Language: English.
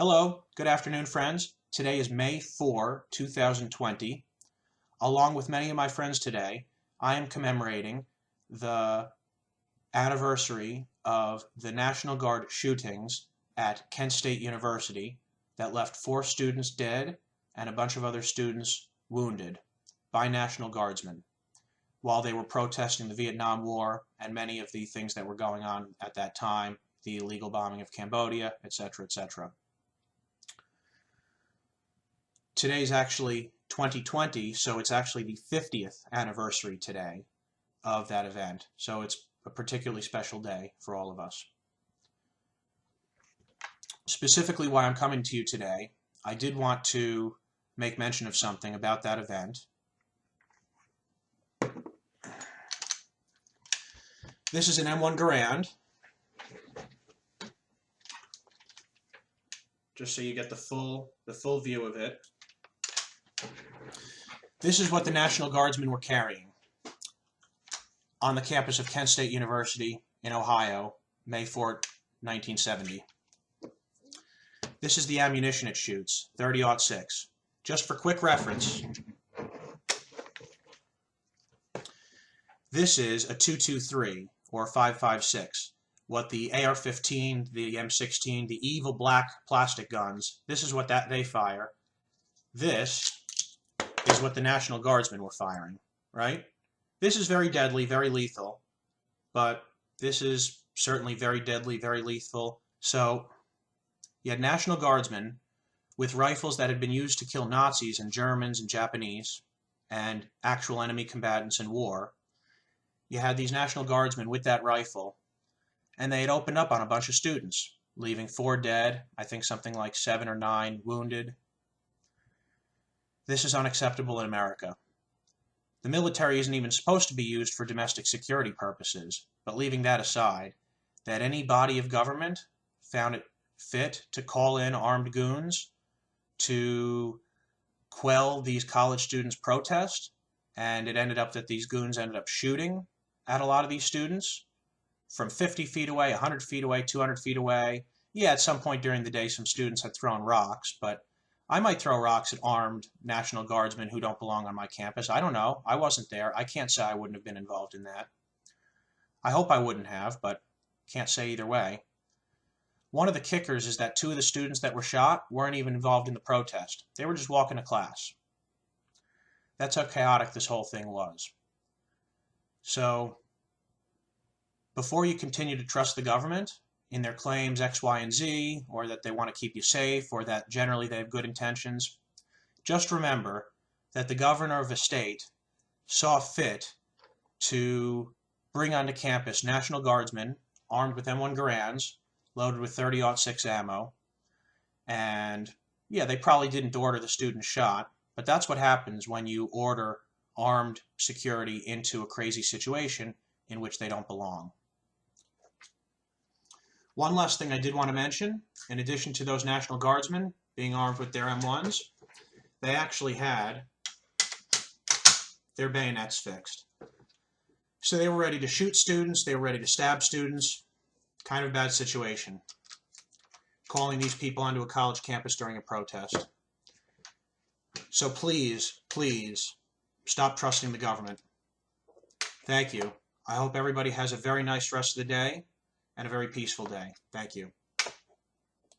Hello, good afternoon, friends. Today is May 4, 2020. Along with many of my friends today, I am commemorating the anniversary of the National Guard shootings at Kent State University that left 4 students dead and a bunch of other students wounded by National Guardsmen while they were protesting the Vietnam War and many of the things that were going on at that time, the illegal bombing of Cambodia, etc., etc. Today's actually 2020, so it's actually the 50th anniversary today of that event. So it's a particularly special day for all of us. Specifically why I'm coming to you today, I did want to make mention of something about that event. This is an M1 Garand, just so you get the full view of it. This is what the National Guardsmen were carrying on the campus of Kent State University in Ohio, May 4, 1970. This is the ammunition it shoots, .30-06. Just for quick reference, this is a .223 or 5.56. What the AR-15, the M16, the evil black plastic guns, this is what they fire. This is what the National Guardsmen were firing, right? This is very deadly, very lethal, but this is certainly very deadly, very lethal. So you had National Guardsmen with rifles that had been used to kill Nazis and Germans and Japanese and actual enemy combatants in war. You had these National Guardsmen with that rifle, and they had opened up on a bunch of students, leaving 4 dead, I think something like 7 or 9 wounded. This is unacceptable in America. The military isn't even supposed to be used for domestic security purposes, but leaving that aside, that any body of government found it fit to call in armed goons to quell these college students' protest, and it ended up that these goons ended up shooting at a lot of these students from 50 feet away, 100 feet away, 200 feet away. Yeah, at some point during the day some students had thrown rocks, but I might throw rocks at armed National Guardsmen who don't belong on my campus. I don't know. I wasn't there. I can't say I wouldn't have been involved in that. I hope I wouldn't have, but can't say either way. One of the kickers is that 2 of the students that were shot weren't even involved in the protest. They were just walking to class. That's how chaotic this whole thing was. So, before you continue to trust the government in their claims X, Y, and Z, or that they want to keep you safe, or that generally they have good intentions, just remember that the governor of a state saw fit to bring onto campus National Guardsmen armed with M1 Garands, loaded with .30-06 ammo, and yeah, they probably didn't order the student shot, but that's what happens when you order armed security into a crazy situation in which they don't belong. One last thing I did want to mention, in addition to those National Guardsmen being armed with their M1s, they actually had their bayonets fixed. So they were ready to shoot students, they were ready to stab students. Kind of a bad situation, calling these people onto a college campus during a protest. So please, please, stop trusting the government. Thank you. I hope everybody has a very nice rest of the day and a very peaceful day. Thank you.